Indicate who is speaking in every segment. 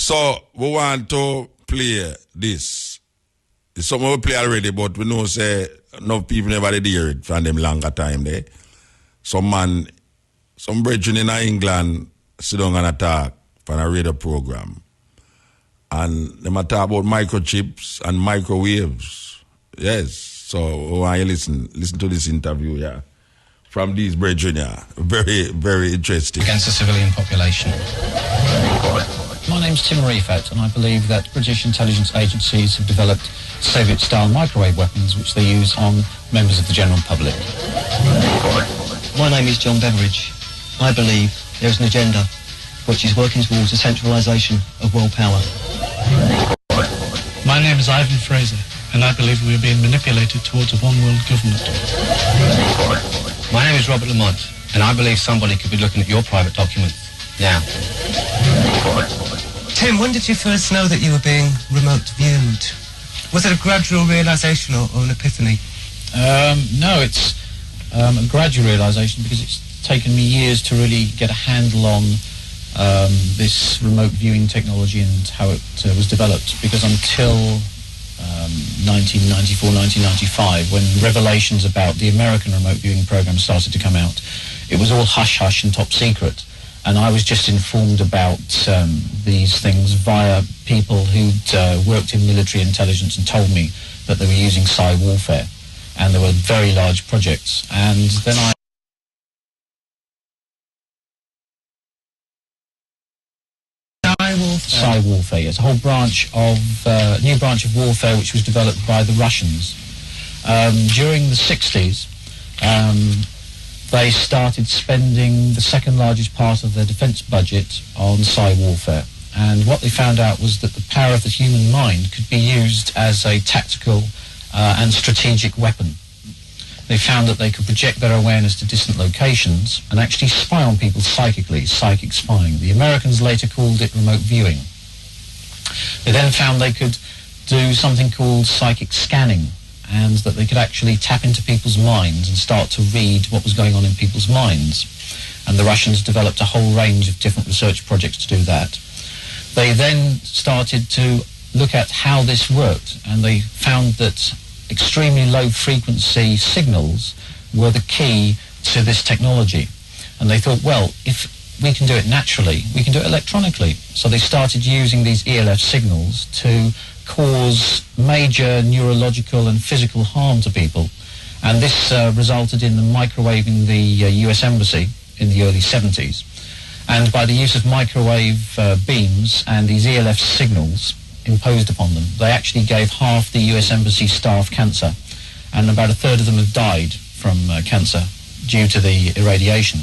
Speaker 1: So we want to play this. It's something we play already, but we know say enough people never did hear it from them longer time there. Some brethren in England sit down and talk for a radio program. And they might talk about microchips and microwaves. Yes. So we want you listen to this interview, yeah. From these brethren, yeah. Very, very interesting.
Speaker 2: Against the civilian population. My name's Tim Reifat, and I believe that British intelligence agencies have developed Soviet-style microwave weapons which they use on members of the general public.
Speaker 3: My name is John Beveridge. I believe there is an agenda which is working towards the centralisation of world power.
Speaker 4: My name is Ivan Fraser, and I believe we are being manipulated towards a one-world government.
Speaker 5: My name is Robert Lamont, and I believe somebody could be looking at your private documents now.
Speaker 6: Tim, when did you first know that you were being remote viewed? Was it a gradual realisation or an epiphany?
Speaker 2: No, it's a gradual realisation because it's taken me years to really get a handle on this remote viewing technology and how it was developed, because until 1994, 1995, when revelations about the American remote viewing program started to come out, it was all hush-hush and top secret. And I was just informed about these things via people who'd worked in military intelligence and told me that they were using psi warfare. And there were very large projects. And then Psi warfare, yes, a whole branch of new branch of warfare which was developed by the Russians during the 60s. They started spending the second largest part of their defence budget on psi warfare, and what they found out was that the power of the human mind could be used as a tactical and strategic weapon. They found that they could project their awareness to distant locations and actually spy on people psychically, psychic spying. The Americans later called it remote viewing. They then found they could do something called psychic scanning, and that they could actually tap into people's minds and start to read what was going on in people's minds. And the Russians developed a whole range of different research projects to do that. They then started to look at how this worked, and they found that extremely low frequency signals were the key to this technology. And they thought, well, if we can do it naturally, we can do it electronically. So they started using these ELF signals to cause major neurological and physical harm to people. And this resulted in them microwaving the US Embassy in the early 70s. And by the use of microwave beams and these ELF signals imposed upon them, they actually gave half the US Embassy staff cancer, and about a third of them have died from cancer due to the irradiation.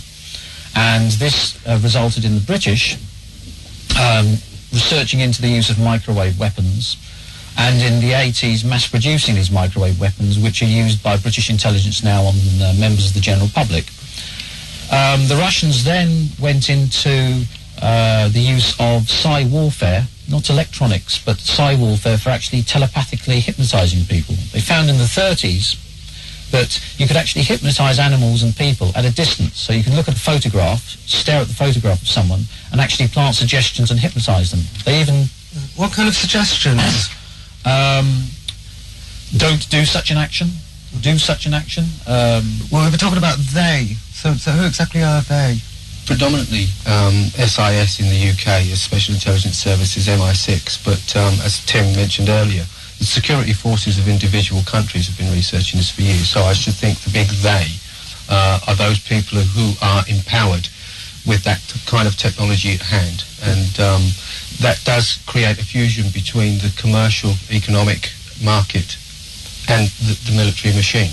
Speaker 2: And this resulted in the British researching into the use of microwave weapons, and in the 80s mass producing these microwave weapons, which are used by British intelligence now on members of the general public. The Russians then went into the use of psi warfare, not electronics, but psi warfare for actually telepathically hypnotizing people. They found in the 30s that you could actually hypnotize animals and people at a distance. So you can look at a photograph, stare at the photograph of someone, and actually plant suggestions and hypnotize them. They even...
Speaker 6: What kind of suggestions?
Speaker 2: Don't do such an action. Do such an action.
Speaker 6: Well, we were talking about they. So who exactly are they?
Speaker 5: Predominantly SIS in the UK, as Special Intelligence Services, MI6, but as Tim mentioned earlier, the security forces of individual countries have been researching this for years, so I should think the big they are those people who are empowered with that kind of technology at hand, and that does create a fusion between the commercial economic market and the military machine.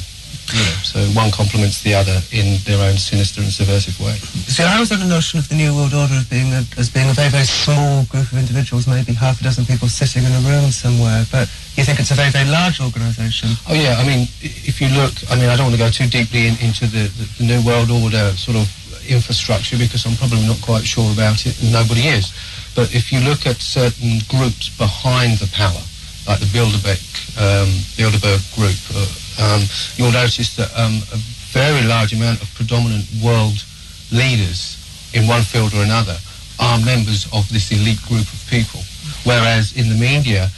Speaker 5: You know, so one complements the other in their own sinister and subversive way.
Speaker 6: So I was under the notion of the New World Order as being a very, very small group of individuals, maybe half a dozen people sitting in a room somewhere, but you think it's a very, very large organisation?
Speaker 5: Oh yeah, I mean, if you look, I mean, I don't want to go too deeply into the New World Order sort of infrastructure, because I'm probably not quite sure about it, and nobody is. But if you look at certain groups behind the power, like the Bilderberg group, you'll notice that a very large amount of predominant world leaders in one field or another are members of this elite group of people. Whereas in the media,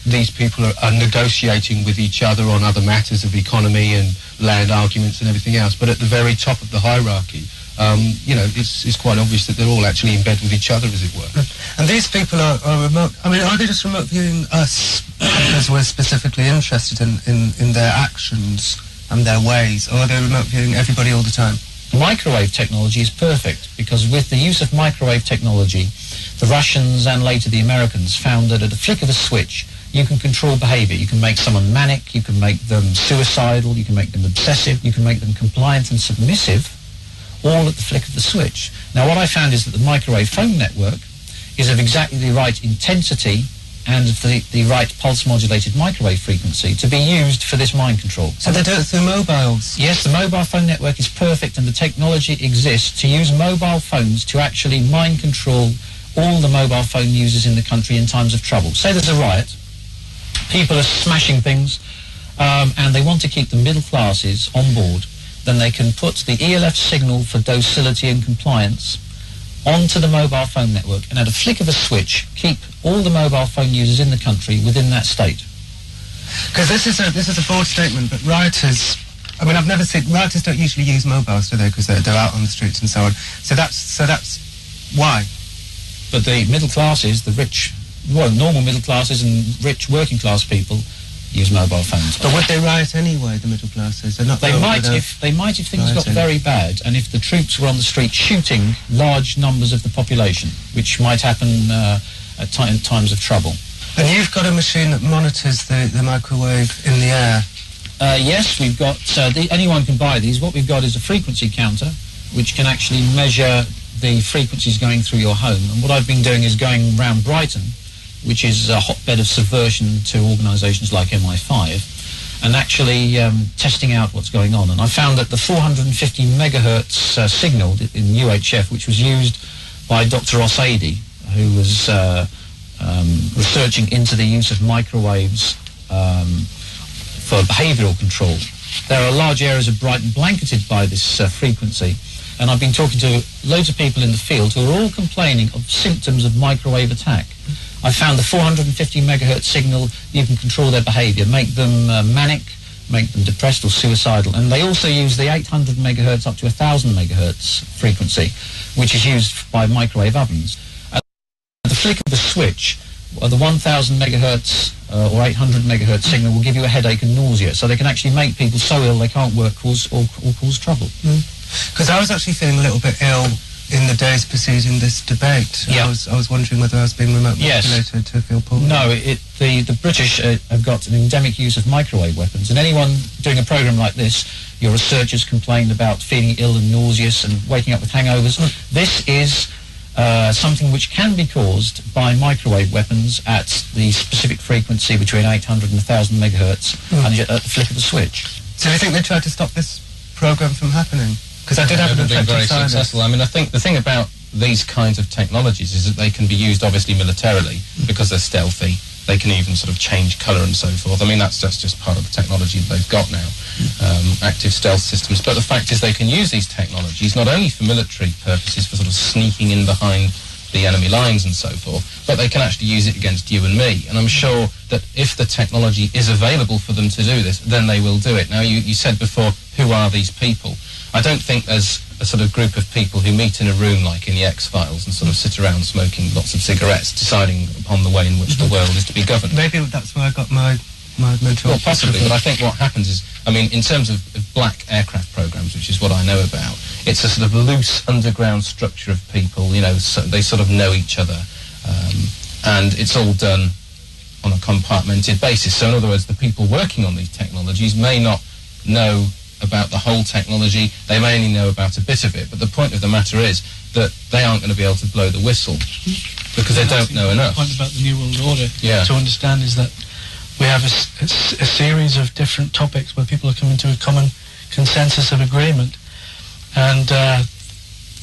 Speaker 5: these people are negotiating with each other on other matters of economy and land arguments and everything else. But at the very top of the hierarchy, it's quite obvious that they're all actually in bed with each other, as it were.
Speaker 6: And these people are remote. I mean, are they just remote viewing us because we're specifically interested in their actions and their ways, or are they remote viewing everybody all the time?
Speaker 2: Microwave technology is perfect because with the use of microwave technology, the Russians and later the Americans found that at a flick of a switch, you can control behavior. You can make someone manic, you can make them suicidal, you can make them obsessive, you can make them compliant and submissive, all at the flick of the switch. Now, what I found is that the microwave phone network is of exactly the right intensity and the right pulse-modulated microwave frequency to be used for this mind control.
Speaker 6: So they do it through mobiles?
Speaker 2: Yes, the mobile phone network is perfect, and the technology exists to use mobile phones to actually mind control all the mobile phone users in the country in times of trouble. Say there's a riot, people are smashing things, and they want to keep the middle classes on board, then they can put the ELF signal for docility and compliance onto the mobile phone network, and at a flick of a switch, keep all the mobile phone users in the country within that state.
Speaker 6: Because this is a bold statement, but rioters, I mean, I've never seen, rioters don't usually use mobiles, do they? Because they're out on the streets and so on. So that's why.
Speaker 2: But the middle classes, the rich, well, normal middle classes and rich working class people use mobile phones.
Speaker 6: But would they riot anyway, the middle classes? They're not.
Speaker 2: They might if things got very bad, and if the troops were on the street shooting large numbers of the population, which might happen at times of trouble.
Speaker 6: And you've got a machine that monitors the microwave in the air.
Speaker 2: Yes, we've got. Anyone can buy these. What we've got is a frequency counter, which can actually measure the frequencies going through your home. And what I've been doing is going around Brighton, which is a hotbed of subversion to organisations like MI5, and actually testing out what's going on. And I found that the 450 megahertz signal in UHF, which was used by Dr. Osady, who was researching into the use of microwaves for behavioural control. There are large areas of Brighton blanketed by this frequency, and I've been talking to loads of people in the field who are all complaining of symptoms of microwave attack. I found the 450 megahertz signal, you can control their behaviour, make them manic, make them depressed or suicidal. And they also use the 800 megahertz up to 1,000 megahertz frequency, which is used by microwave ovens. At the flick of a switch, the 1,000 megahertz or 800 megahertz signal will give you a headache and nausea, so they can actually make people so ill they can't work or cause trouble.
Speaker 6: Because I was actually feeling a little bit ill in the days preceding this debate.
Speaker 2: Yeah.
Speaker 6: I was wondering whether I was being remote manipulated to feel poorly.
Speaker 2: No, the British have got an endemic use of microwave weapons, and anyone doing a programme like this, your researchers complained about feeling ill and nauseous and waking up with hangovers. This is something which can be caused by microwave weapons at the specific frequency between 800 and 1,000 megahertz and at the flick of a switch.
Speaker 6: So do you think they tried to stop this programme from happening? Because I did have an
Speaker 5: been very
Speaker 6: effective
Speaker 5: successful. I mean, I think the thing about these kinds of technologies is that they can be used obviously militarily because they're stealthy. They can even sort of change colour and so forth. I mean, that's just part of the technology that they've got now, active stealth systems. But the fact is they can use these technologies not only for military purposes, for sort of sneaking in behind the enemy lines and so forth, but they can actually use it against you and me. And I'm sure that if the technology is available for them to do this, then they will do it. Now, you said before, who are these people? I don't think there's a sort of group of people who meet in a room like in the X-Files and sort of sit around smoking lots of cigarettes, deciding upon the way in which the world is to be governed.
Speaker 6: Maybe that's where I got my mental...
Speaker 5: Well, possibly, but I think what happens is, I mean, in terms of black aircraft programs, which is what I know about, it's a sort of loose underground structure of people, you know, so they sort of know each other, and it's all done on a compartmented basis. So in other words, the people working on these technologies may not know about the whole technology, they may only know about a bit of it, but the point of the matter is that they aren't going to be able to blow the whistle because they don't know enough.
Speaker 4: The point about the New World Order
Speaker 5: to
Speaker 4: understand is that we have a series of different topics where people are coming to a common consensus of agreement, and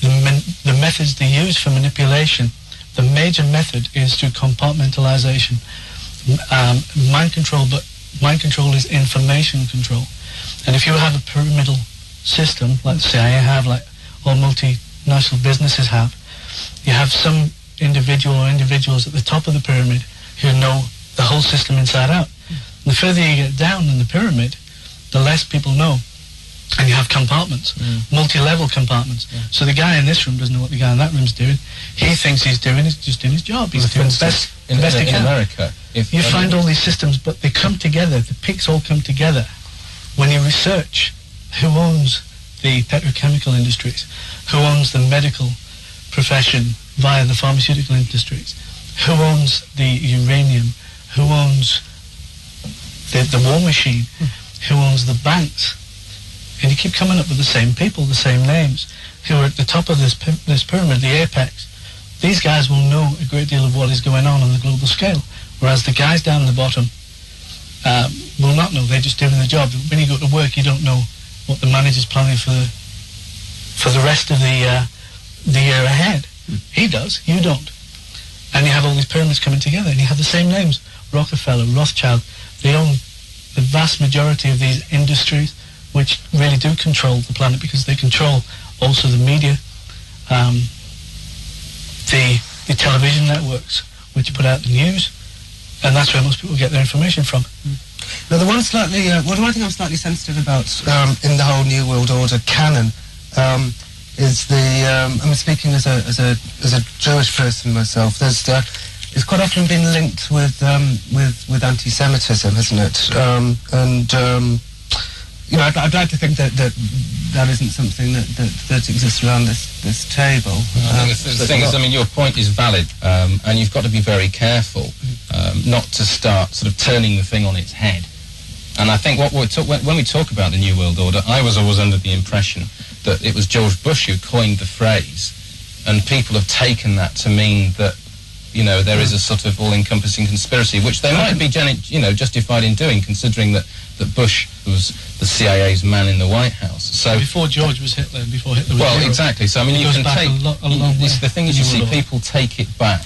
Speaker 4: the methods they use for manipulation, the major method is through compartmentalization. Mind control, but mind control is information control. And if you have a pyramidal system, like say I have, like all multinational businesses have, you have some individual or individuals at the top of the pyramid who know the whole system inside out. The further you get down in the pyramid, the less people know. And you have compartments, multi-level compartments. So the guy in this room doesn't know what the guy in that room's doing. He thinks he's doing his job. He's doing the best he can.
Speaker 7: In America,
Speaker 4: you find all these systems, but they come together. The picks all come together when you research who owns the petrochemical industries, who owns the medical profession via the pharmaceutical industries, who owns the uranium, who owns the war machine, who owns the banks. And you keep coming up with the same people, the same names, who are at the top of this pyramid, the apex. These guys will know a great deal of what is going on the global scale, whereas the guys down at the bottom will not know. They're just doing the job. When you go to work, you don't know what the manager's planning for the rest of the year ahead. He does, you don't. And you have all these pyramids coming together, and you have the same names: Rockefeller, Rothschild. They own the vast majority of these industries, which really do control the planet, because they control also the media, the television networks, which put out the news, and that's where most people get their information from.
Speaker 6: Now, the one thing I'm slightly sensitive about in the whole New World Order canon is I'm speaking as a Jewish person myself. It's quite often been linked with anti-Semitism, hasn't it? I'd like to think that isn't something that exists around this table.
Speaker 7: The thing is, your point is valid, and you've got to be very careful not to start sort of turning the thing on its head. And I think when we talk about the New World Order, I was always under the impression that it was George Bush who coined the phrase, and people have taken that to mean that there is a sort of all-encompassing conspiracy, which they might be justified in doing, considering that Bush was the CIA's man in the White House. So
Speaker 4: before George was Hitler, and before Hitler was
Speaker 7: Well, exactly. So, you can take...
Speaker 4: a long way.
Speaker 7: The thing is, you see, people take it back.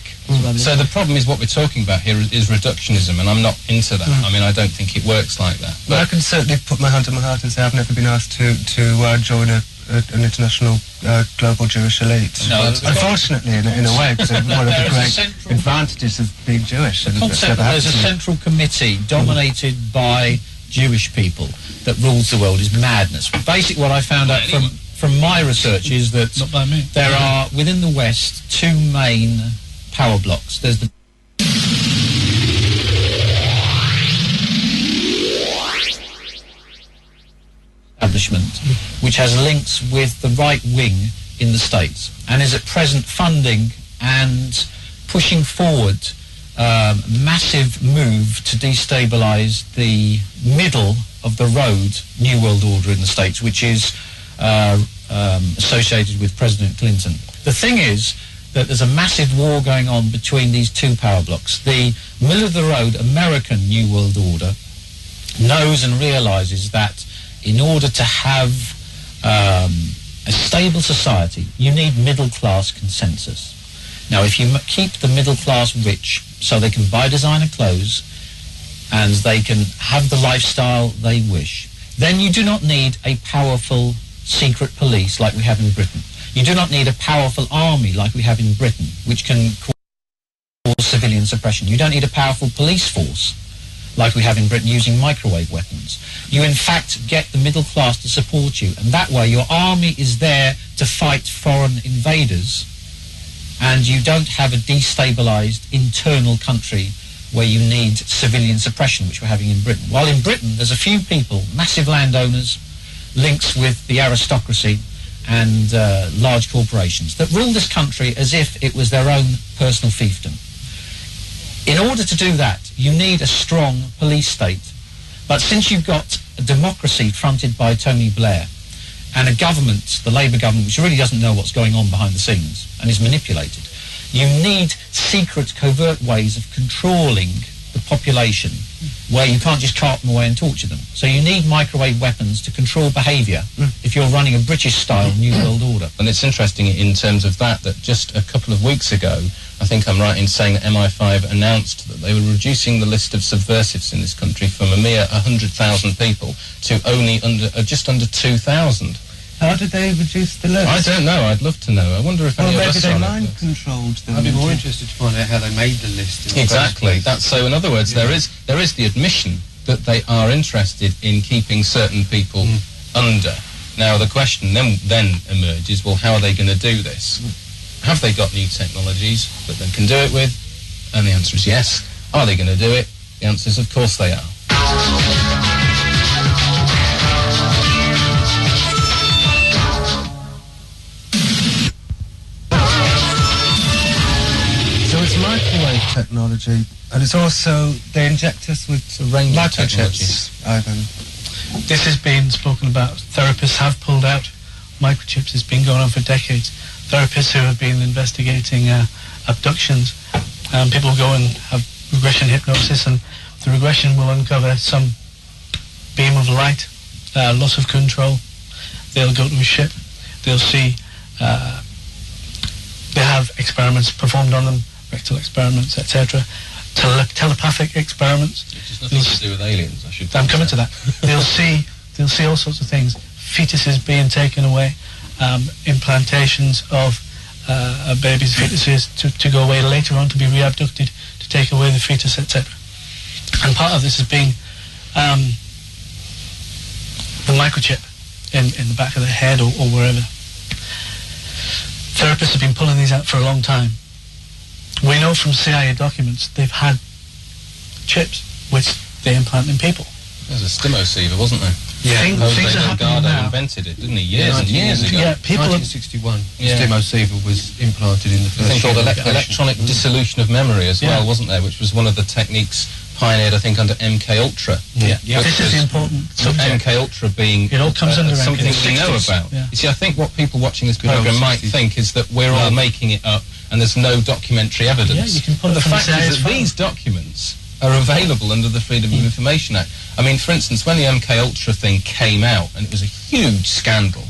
Speaker 7: So the problem is what we're talking about here is reductionism, and I'm not into that. I don't think it works like that.
Speaker 6: But I can certainly put my hand on my heart and say I've never been asked to join an international global Jewish elite.
Speaker 2: No,
Speaker 6: unfortunately, in a way, because one of the great advantages of being Jewish.
Speaker 2: The concept that there's a central committee dominated by Jewish people that rules the world is madness. Basically, what I found out from my research is that there are, within the West, two main power blocks. There's the establishment, which has links with the right wing in the States, and is at present funding and pushing forward massive move to destabilize the middle of the road New World Order in the States, which is associated with President Clinton. The thing is that there's a massive war going on between these two power blocks. The middle-of-the-road American New World Order knows and realizes that in order to have a stable society, you need middle-class consensus. Now, if you keep the middle class rich so they can buy designer clothes and they can have the lifestyle they wish, then you do not need a powerful secret police like we have in Britain. You do not need a powerful army like we have in Britain, which can cause civilian suppression. You don't need a powerful police force like we have in Britain using microwave weapons. You, in fact, get the middle class to support you, and that way your army is there to fight foreign invaders, and you don't have a destabilized internal country where you need civilian suppression, which we're having in Britain. While in Britain, there's a few people, massive landowners, links with the aristocracy and large corporations, that rule this country as if it was their own personal fiefdom. In order to do that, you need a strong police state. But since you've got a democracy fronted by Tony Blair, and a government, the Labour government, which really doesn't know what's going on behind the scenes and is manipulated, you need secret, covert ways of controlling the population where you can't just cart them away and torture them. So you need microwave weapons to control behaviour if you're running a British-style New World Order.
Speaker 7: And it's interesting in terms of that just a couple of weeks ago, I think I'm right in saying that MI5 announced that they were reducing the list of subversives in this country from a mere 100,000 people to only just under 2,000.
Speaker 6: How did they reduce the load?
Speaker 7: I don't know. I'd love to know. I wonder if any of
Speaker 6: maybe
Speaker 7: us
Speaker 6: they
Speaker 7: are on it.
Speaker 6: mind-controlled them.
Speaker 5: I'd be more interested to find out how they made the list.
Speaker 7: Exactly. That's so. In other words, there is the admission that they are interested in keeping certain people under. Now the question then emerges: well, how are they going to do this? Have they got new technologies that they can do it with? And the answer is yes. Are they going to do it? The answer is of course they are.
Speaker 6: It's microwave technology, and it's also, they inject us with
Speaker 7: range of
Speaker 6: microchips, Ivan.
Speaker 4: This has been spoken about. Therapists have pulled out microchips. It's been going on for decades. Therapists who have been investigating abductions, people go and have regression hypnosis, and the regression will uncover some beam of light, loss of control. They'll go to a ship. They'll see, they have experiments performed on them, rectal experiments, etc. Telepathic experiments.
Speaker 7: Which has nothing to do with aliens, I should.
Speaker 4: I'm coming to that. They'll see all sorts of things. Fetuses being taken away, implantations of babies' fetuses to go away later on to be reabducted to take away the fetus, etc. And part of this has been the microchip in the back of the head or wherever. Therapists have been pulling these out for a long time. We know from CIA documents they've had chips which they implant in people.
Speaker 7: There's a stimoceiver, wasn't there?
Speaker 4: Yeah, things are happening now.
Speaker 7: Invented it, didn't he? Years and years ago.
Speaker 4: Yeah, people.
Speaker 5: 1961, the stimoceiver was implanted in the first.
Speaker 7: Thing called electronic dissolution of memory as well, wasn't there? Which was one of the techniques pioneered, I think, under MK Ultra.
Speaker 4: Yeah. This is the important subject.
Speaker 7: MK Ultra being
Speaker 4: it all comes under
Speaker 7: something we know about.
Speaker 4: Yeah.
Speaker 7: You see, I think what people watching this program might think is that we're all making it up and there's no documentary evidence.
Speaker 4: Yeah, you can put
Speaker 7: but
Speaker 4: it
Speaker 7: the
Speaker 4: from
Speaker 7: fact is that these documents are available under the Freedom of Information Act. I mean, for instance, when the MK Ultra thing came out, and it was a huge scandal,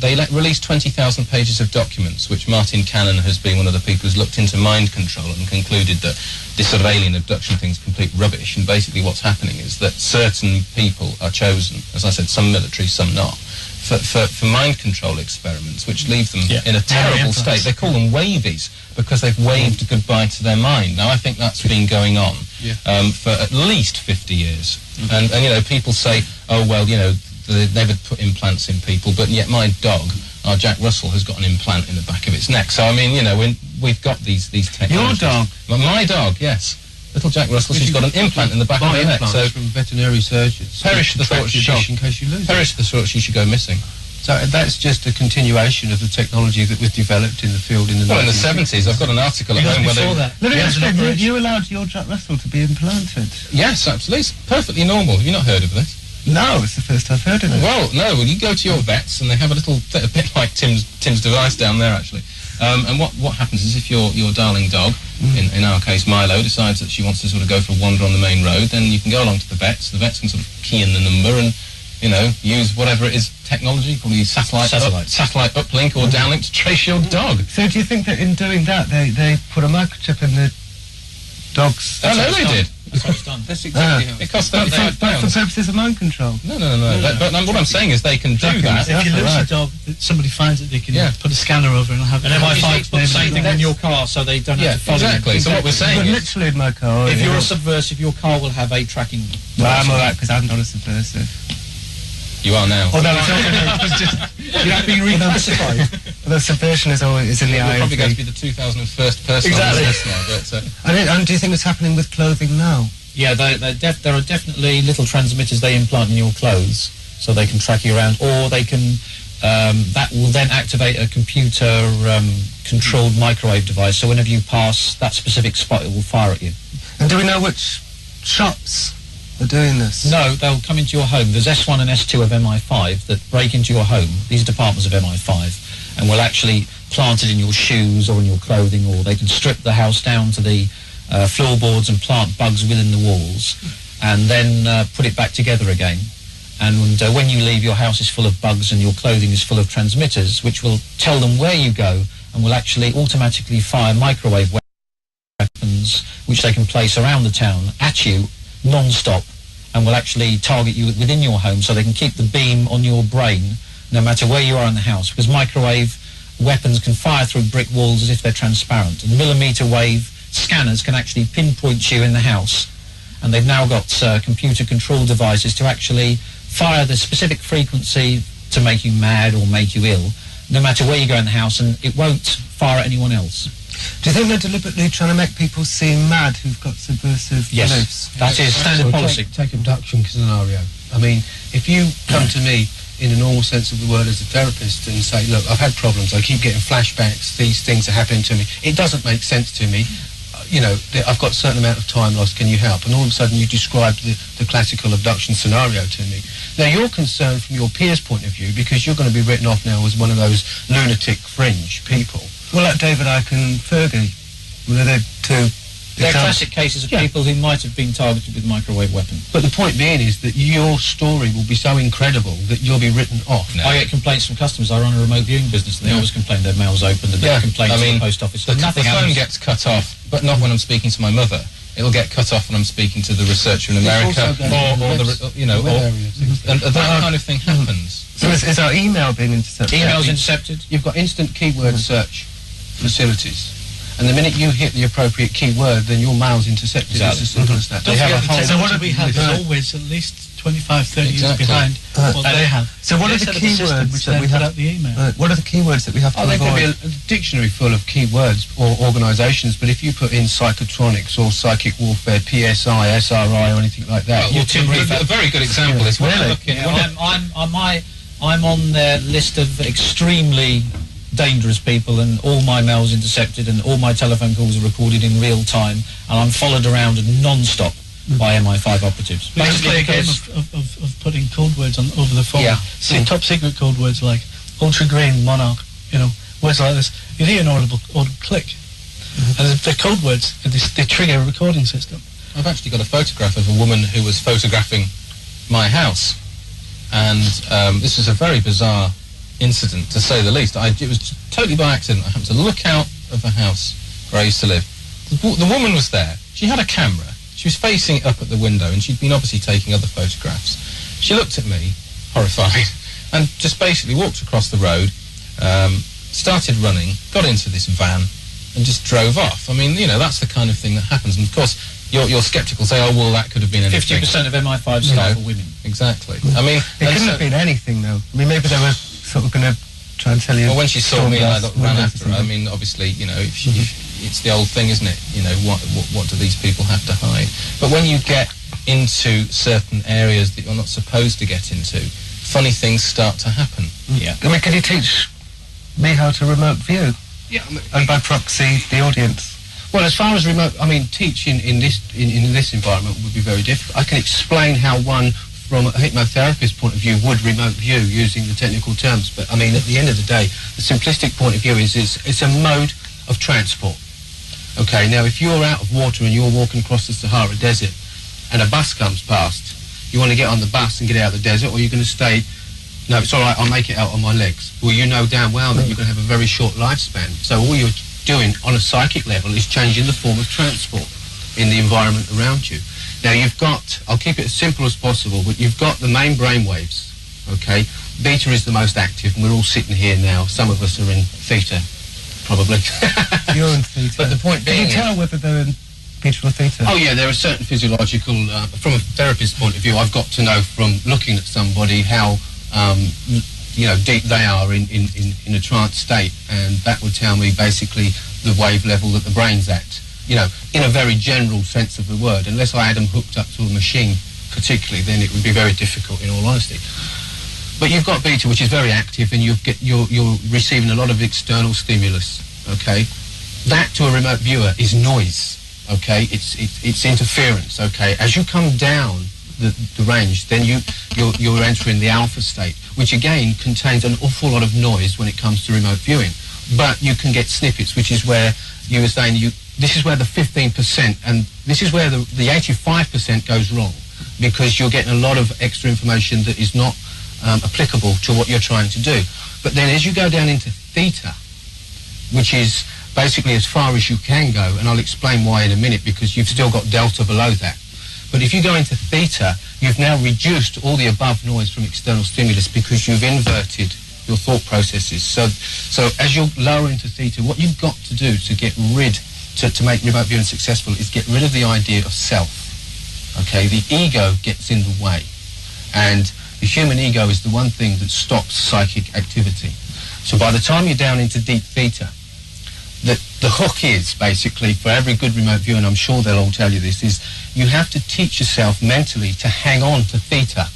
Speaker 7: they released 20,000 pages of documents, which Martin Cannon has been one of the people who's looked into mind control and concluded that this sort of alien abduction thing is complete rubbish. And basically what's happening is that certain people are chosen, as I said, some military, some not, for mind control experiments, which leave them in a terrible state. They call them wavies because they've waved goodbye to their mind. Now, I think that's been going on for at least 50 years. And, you know, people say, oh, well, you know, they've never put implants in people, but yet my dog, our Jack Russell, has got an implant in the back of its neck. So, I mean, you know, we've got these technologies.
Speaker 6: Your dog?
Speaker 7: Well, my dog, yes. Little Jack Russell, she's got an implant in the back of her neck. So
Speaker 5: from veterinary surgeons.
Speaker 7: Perish the thought she should,
Speaker 5: in case you lose
Speaker 7: perish the thought she should go missing.
Speaker 5: So that's just a continuation of the technology that was developed in the field in the
Speaker 7: 70s. I've got an article at home where they...
Speaker 6: You allowed your Jack Russell to be implanted?
Speaker 7: Yes, absolutely. It's perfectly normal. Have you not heard of this?
Speaker 6: No, it's the first I've heard of it.
Speaker 7: Well, no, you go to your vets and they have a bit like Tim's device down there, actually. And what happens is if your darling dog, in our case Milo, decides that she wants to sort of go for a wander on the main road, then you can go along to the vets can sort of key in the number and, you know, use whatever it is, technology, probably satellite uplink or downlink to trace your dog.
Speaker 6: So do you think that in doing that they put a microchip in the dog's...
Speaker 7: Oh, no, they did.
Speaker 4: That's what it's done.
Speaker 5: That's exactly how
Speaker 7: it costs £30.
Speaker 6: But for purposes of mind control?
Speaker 7: No. But what I'm saying is they can do that.
Speaker 4: If you lose a dog, somebody finds it, they can put a scanner over and have...
Speaker 8: And MI5 put the same thing in your car so they don't have to follow
Speaker 7: exactly.
Speaker 8: you.
Speaker 7: So what we're saying is...
Speaker 6: literally in my car.
Speaker 8: If you're a subversive, your car will have a tracking...
Speaker 6: Well, I'm alright because I'm not a subversive.
Speaker 7: You are now.
Speaker 6: Although it's just...
Speaker 8: You're not being reclassified.
Speaker 6: The subversion is always in the eye of
Speaker 7: You're probably going to be the 2001st person on this now. But,
Speaker 6: and do you think it's happening with clothing now?
Speaker 8: Yeah, there are definitely little transmitters they implant in your clothes so they can track you around, or they can that will then activate a computer controlled microwave device, so whenever you pass that specific spot it will fire at you.
Speaker 6: And do we know which shops are doing this?
Speaker 8: No, they'll come into your home. There's S1 and S2 of MI5 that break into your home. These are departments of MI5 and will actually plant it in your shoes or in your clothing, or they can strip the house down to the floorboards and plant bugs within the walls and then put it back together again. And when you leave, your house is full of bugs and your clothing is full of transmitters which will tell them where you go and will actually automatically fire microwave weapons which they can place around the town at you non-stop and will actually target you within your home, so they can keep the beam on your brain
Speaker 2: no matter where you are in the house, because microwave weapons can fire through brick walls as if they're transparent, and millimetre wave scanners can actually pinpoint you in the house, and they've now got computer control devices to actually fire the specific frequency to make you mad or make you ill, no matter where you go in the house, and it won't fire at anyone else.
Speaker 6: Do you think they're deliberately trying to make people seem mad who've got subversive beliefs?
Speaker 2: That is standard policy.
Speaker 5: Take abduction scenario. I mean, if you come to me in a normal sense of the word as a therapist and say, look, I've had problems, I keep getting flashbacks, these things are happening to me, it doesn't make sense to me, you know, I've got a certain amount of time lost, can you help? And all of a sudden you describe the classical abduction scenario to me. Now you're concerned from your peers' point of view because you're going to be written off now as one of those lunatic fringe people.
Speaker 6: Well, like David Icke and Fergie, well, they're two...
Speaker 2: They're classic cases of people who might have been targeted with microwave weapons.
Speaker 5: But the point being is that your story will be so incredible that you'll be written off.
Speaker 2: No. I get complaints from customers. I run a remote viewing business, and they always complain their mail's opened, and they complain to the post office.
Speaker 7: The phone gets cut off, but not when I'm speaking to my mother. It'll get cut off when I'm speaking to the researcher in America, or that kind of thing happens.
Speaker 6: So is our email being intercepted?
Speaker 2: Email's intercepted.
Speaker 5: You've got instant keyword search facilities. And the minute you hit the appropriate keyword, then your mail's intercepted. It's as simple as that.
Speaker 4: So what do we have is always at least 25, 30 years behind what they have.
Speaker 6: So what are the keywords that we have?
Speaker 4: Out the email.
Speaker 6: What are the keywords that we have to avoid?
Speaker 5: There could be a dictionary full of keywords or organisations, but if you put in psychotronics or psychic warfare, PSI, SRI, or anything like that,
Speaker 7: a very good example is when I look in.
Speaker 2: I'm on their list of extremely dangerous people, and all my mails intercepted, and all my telephone calls are recorded in real time, and I'm followed around non-stop by MI5 operatives.
Speaker 4: We just play a game of putting code words over the phone. See top secret code words like Ultra Green, Monarch, you know, words like this. You hear an audible click. And the code words, they trigger a recording system.
Speaker 7: I've actually got a photograph of a woman who was photographing my house, and this was a very bizarre incident, to say the least. It was totally by accident. I happened to look out of the house where I used to live. The woman was there. She had a camera. She was facing up at the window, and she'd been obviously taking other photographs. She looked at me, horrified, and just basically walked across the road, started running, got into this van, and just drove off. I mean, you know, that's the kind of thing that happens. And of course, you're sceptical, say, oh, well, that could have been anything.
Speaker 2: 50% of MI5 staff are women.
Speaker 7: Exactly. I mean,
Speaker 6: it couldn't have been anything, though. I mean, maybe they were sort of going to try and tell you.
Speaker 7: Well, when she saw me, I ran after her. I mean, obviously, you know, it's the old thing, isn't it? You know, what do these people have to hide? But when you get into certain areas that you're not supposed to get into, funny things start to happen.
Speaker 2: Yeah.
Speaker 6: I mean, can you teach me how to remote view?
Speaker 5: Yeah.
Speaker 6: And by proxy, the audience?
Speaker 5: Well, as far as remote, I mean, teaching in this environment would be very difficult. I can explain how one, from a hypnotherapist's point of view, would remote view using the technical terms. But I mean, at the end of the day, the simplistic point of view is it's a mode of transport. Okay, now if you're out of water and you're walking across the Sahara Desert and a bus comes past, you want to get on the bus and get out of the desert, or you're going to stay, no, it's all right, I'll make it out on my legs. Well, you know damn well that you're going to have a very short lifespan. So all you're doing on a psychic level is changing the form of transport in the environment around you. Now you've got, I'll keep it as simple as possible, but you've got the main brain waves, okay? Beta is the most active, and we're all sitting here now. Some of us are in theta, probably.
Speaker 6: You're in theta.
Speaker 5: But the point being...
Speaker 6: Can you tell whether they're in beta or theta?
Speaker 5: Oh yeah, there are certain physiological, from a therapist's point of view, I've got to know from looking at somebody how, you know, deep they are in a trance state, and that would tell me basically the wave level that the brain's at. You know, in a very general sense of the word. Unless I had them hooked up to a machine particularly, then it would be very difficult, in all honesty. But you've got beta, which is very active, and you're receiving a lot of external stimulus, okay? That, to a remote viewer, is noise, okay? It's interference, okay? As you come down the range, then you're entering the alpha state, which again contains an awful lot of noise when it comes to remote viewing. But you can get snippets, which is where you were saying this is where the 15%, and this is where the 85% goes wrong, because you're getting a lot of extra information that is not applicable to what you're trying to do. But then as you go down into theta, which is basically as far as you can go, and I'll explain why in a minute, because you've still got delta below that. But if you go into theta, you've now reduced all the above noise from external stimulus because you've inverted your thought processes. So as you're lower into theta, what you've got to do to get rid, to make remote viewing successful, is get rid of the idea of self. Okay, the ego gets in the way. And the human ego is the one thing that stops psychic activity. So by the time you're down into deep theta, the hook is basically, for every good remote viewer, and I'm sure they'll all tell you this, is you have to teach yourself mentally to hang on to theta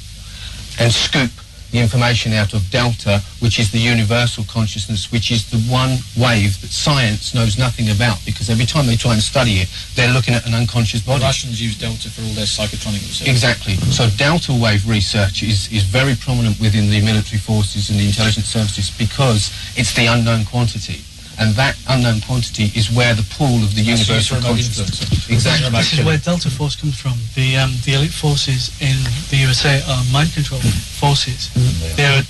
Speaker 5: and scoop the information out of delta, which is the universal consciousness, which is the one wave that science knows nothing about, because every time they try and study it, they're looking at an unconscious body.
Speaker 8: The Russians use delta for all their psychotronic research.
Speaker 5: Exactly. So delta wave research is very prominent within the military forces and the intelligence services because it's the unknown quantity. And that unknown quantity is where the pool of the universal consciousness.
Speaker 4: Exactly. This is where Delta Force comes from. The elite forces in the USA are mind control forces. They're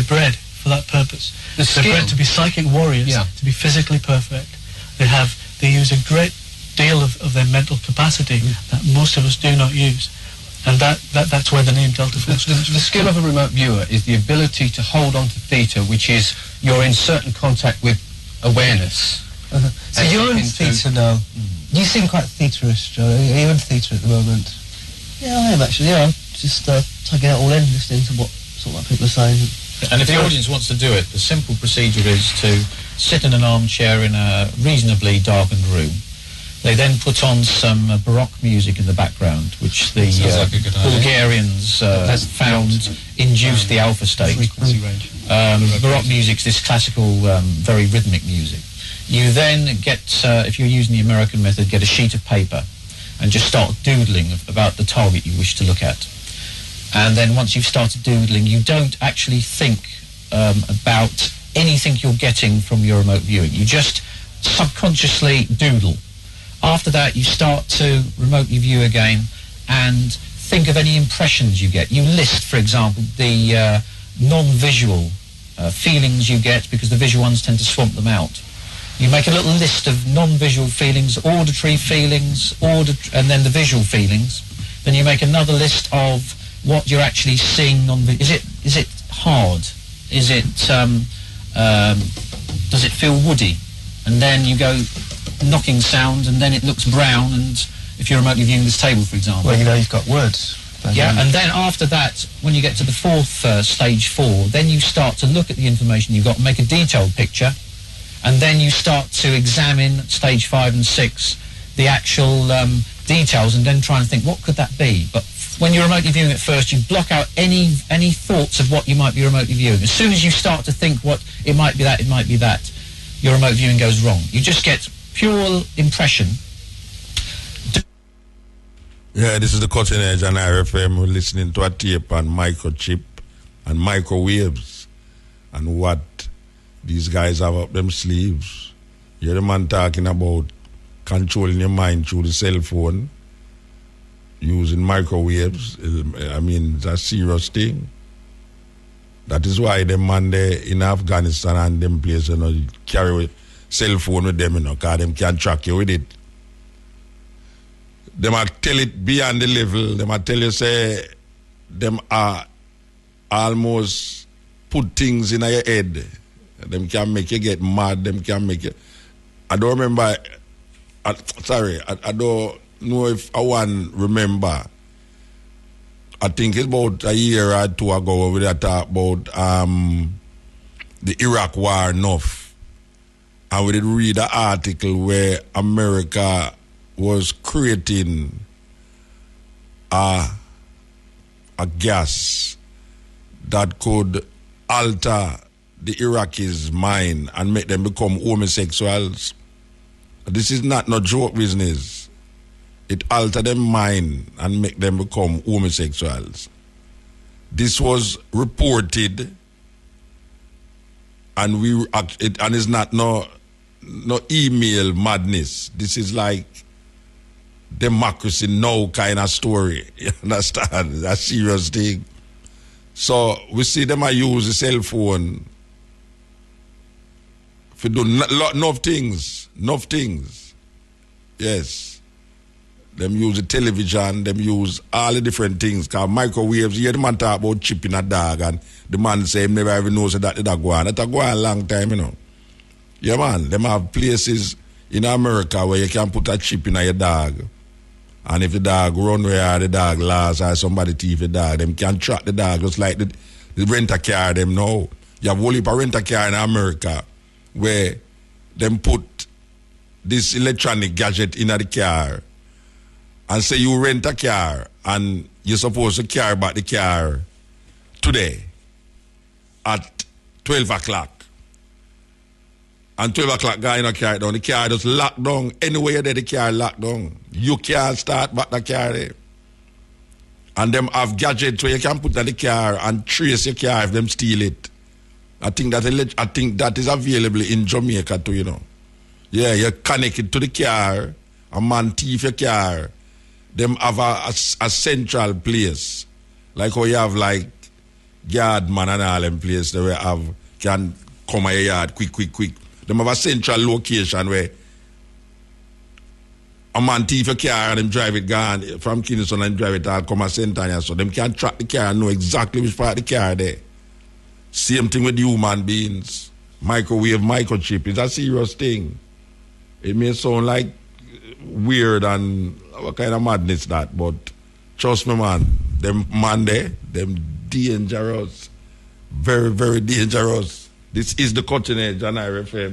Speaker 4: bred for that purpose. They're bred to be psychic warriors, to be physically perfect. They use a great deal of their mental capacity that most of us do not use. And that's where the name Delta Force comes from.
Speaker 5: The skill of a remote viewer is the ability to hold on to theta, which is you're in certain contact with awareness.
Speaker 6: So you're in theta now. You seem quite theta-ish, Joe. Are you in theta at the moment?
Speaker 3: Yeah, I am actually. Yeah, I'm just taking it all in, listening to what people are saying.
Speaker 8: And if the audience wants to do it, the simple procedure is to sit in an armchair in a reasonably darkened room. They then put on some Baroque music in the background, which the Bulgarians found induced the alpha state. Baroque music's this classical, very rhythmic music. You then get, if you're using the American method, get a sheet of paper and just start doodling about the target you wish to look at. And then once you've started doodling, you don't actually think about anything you're getting from your remote viewing. You just subconsciously doodle. After that, you start to remotely view again and think of any impressions you get. You list, for example, the non-visual feelings you get, because the visual ones tend to swamp them out. You make a little list of non-visual feelings, auditory feelings, and then the visual feelings. Then you make another list of what you're actually seeing. Is it hard? Is it does it feel woody? And then you go knocking sound, and then it looks brown. And if you're remotely viewing this table, for example,
Speaker 6: well, you know you've got words.
Speaker 8: Yeah, and then after that, when you get to the fourth stage 4, then you start to look at the information you've got and make a detailed picture, and then you start to examine stage 5 and 6, the actual details, and then try and think, what could that be? But when you're remotely viewing at first, you block out any thoughts of what you might be remotely viewing. As soon as you start to think what it might be that, your remote viewing goes wrong. You just get pure impression.
Speaker 1: Yeah, this is the Cutting Edge on RFM. We're listening to a tape on MicroChip and MicroWaves and what these guys have up them sleeves. You're the man talking about controlling your mind through the cell phone, using microwaves. I mean, it's a serious thing. That is why them man there in Afghanistan and them places, you know, carry a cell phone with them, you know, because them can track you with it. Them a tell it beyond the level. Them a tell you, say, them are almost put things in your head. Them can make you get mad. Them can make you... I don't remember... I don't know if I want remember. I think it's about a year or 2 ago we talked about the Iraq war enough. And we did read an article where America was creating a gas that could alter the Iraqis' mind and make them become homosexuals. This is not no joke business. It altered their mind and make them become homosexuals. This was reported, and it's not no email madness. This is like democracy now kind of story. You understand? That's a serious thing. So we see them use the cell phone for do enough things. Yes. them use the television, them use all the different things. Because microwaves, you hear the man talk about chip in a dog, and the man say he never even knows that the dog go on. That go on a long time, you know. Yeah, man, them have places in America where you can put a chip in your dog. And if the dog run where the dog lost or somebody thief the dog, them can track the dog just like the rent-a-car them now. You have a whole heap of rent-a-car in America where them put this electronic gadget in the car and say you rent a car and you're supposed to carry back the car today at 12 o'clock. And 12 o'clock guy in a car down, the car just locked down. Anywhere there the car locked down. You can't start back the car there. And them have gadgets where you can put in the car and trace your car if them steal it. I think that is available in Jamaica too, you know. Yeah, you connect it to the car, a man thief your car. Them have a central place. Like how you have like yard man and all them places where you can come at your yard quick. Them have a central location where a man thief a car and them drive it gone from Kingston and drive it all come a center, so them can track the car and know exactly which part of the car there. Same thing with human beings. Microwave, microchip is a serious thing. It may sound like weird and what kind of madness that, but trust me, man, them man there, them dangerous. Very, very dangerous. This is the cutting edge, and I refer